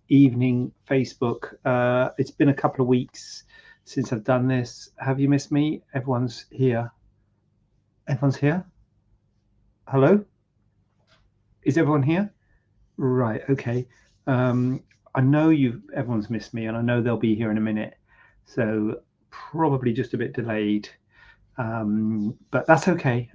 evening, Facebook. It's been a couple of weeks since I've done this. Have you missed me? Everyone's here. Everyone's here. Hello? Is everyone here? Right. Okay. I know everyone's missed me, and I know they'll be here in a minute. So probably just a bit delayed, but that's okay.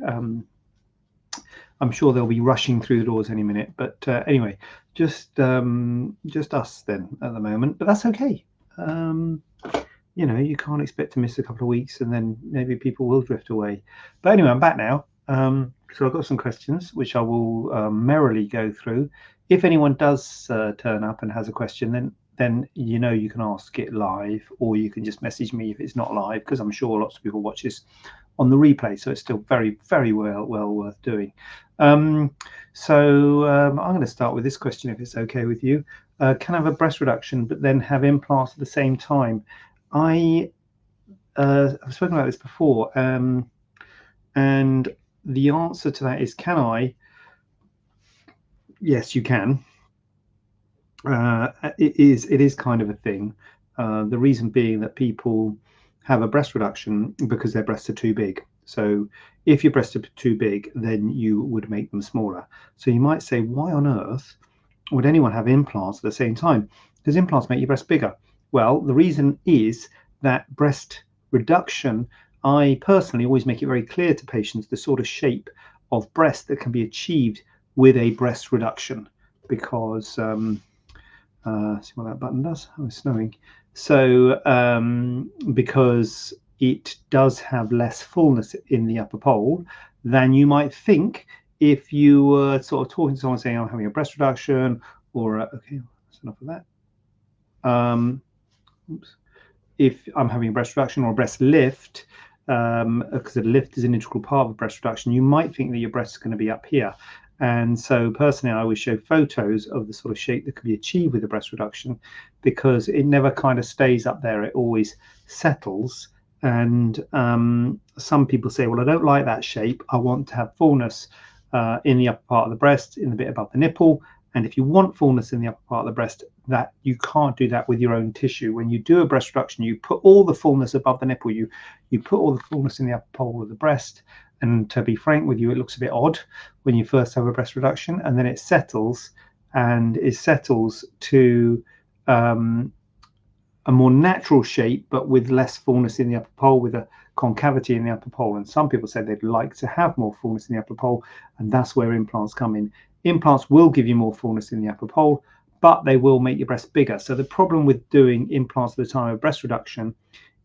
I'm sure they'll be rushing through the doors any minute. But anyway, just us then at the moment. But that's okay. You can't expect to miss a couple of weeks, and then maybe people will drift away. But anyway, I'm back now. So I've got some questions which I will merrily go through. If anyone does turn up and has a question, then you can ask it live, or you can just message me if it's not live, because I'm sure lots of people watch this on the replay, so it's still very, very well worth doing. I'm going to start with this question, if it's okay with you. Can I have a breast reduction but then have implants at the same time? I've spoken about this before, and the answer to that is, can I? Yes, you can. It is kind of a thing. The reason being that people have a breast reduction because their breasts are too big. So if your breasts are too big, then you would make them smaller. So you might say, why on earth would anyone have implants at the same time? Because implants make your breast bigger. Well, the reason is that breast reduction, I personally always make it very clear to patients the sort of shape of breast that can be achieved with a breast reduction, because see what that button does. Oh, it's snowing. So because it does have less fullness in the upper pole than you might think if you were sort of talking to someone saying, I'm having a breast reduction, or okay, that's enough of that. If I'm having a breast reduction or a breast lift, because a lift is an integral part of a breast reduction, you might think that your breast is going to be up here. And so personally, I always show photos of the sort of shape that can be achieved with a breast reduction, because it never kind of stays up there. It always settles. And some people say, well, I don't like that shape. I want to have fullness in the upper part of the breast, in the bit above the nipple. And if you want fullness in the upper part of the breast, that you can't do that with your own tissue. When you do a breast reduction, you put all the fullness above the nipple. You put all the fullness in the upper pole of the breast. And to be frank with you, it looks a bit odd when you first have a breast reduction, and then it settles, and it settles to a more natural shape, but with less fullness in the upper pole, with a concavity in the upper pole. And some people say they'd like to have more fullness in the upper pole, and that's where implants come in. Implants will give you more fullness in the upper pole, but they will make your breast bigger. So the problem with doing implants at the time of breast reduction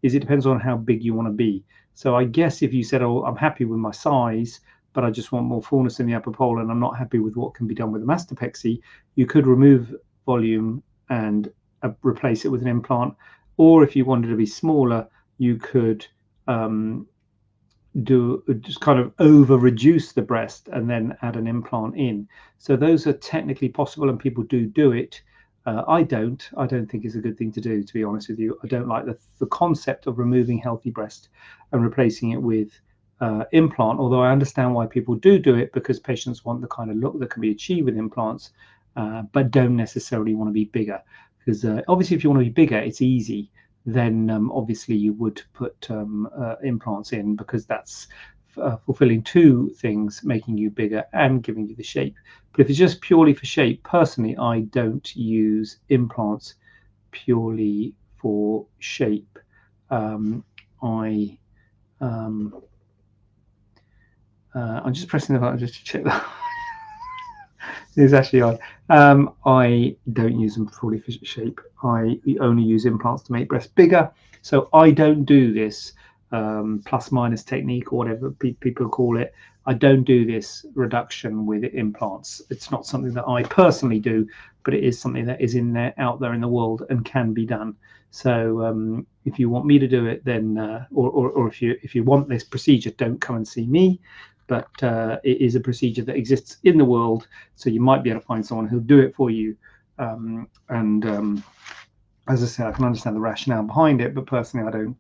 is it depends on how big you want to be. So I guess if you said, oh, I'm happy with my size, but I just want more fullness in the upper pole, and I'm not happy with what can be done with a mastopexy, you could remove volume and replace it with an implant. Or if you wanted to be smaller, you could just kind of over reduce the breast and then add an implant in. So those are technically possible, and people do it. I don't think it's a good thing to do, to be honest with you. I don't like the concept of removing healthy breast and replacing it with implant, although I understand why people do it, because patients want the kind of look that can be achieved with implants, but don't necessarily want to be bigger. Because obviously if you want to be bigger, it's easy. Then obviously you would put implants in, because that's fulfilling two things, making you bigger and giving you the shape. But if it's just purely for shape, personally, I don't use implants purely for shape. I'm just pressing the button just to check that. It's actually odd. I don't use them fully for shape. I only use implants to make breasts bigger. So I don't do this plus minus technique, or whatever people call it. I don't do this reduction with implants. It's not something that I personally do, but it is something that is out there in the world and can be done. So if you want me to do it, then or if you want this procedure, don't come and see me. But it is a procedure that exists in the world, so you might be able to find someone who'll do it for you. As I say, I can understand the rationale behind it, but personally,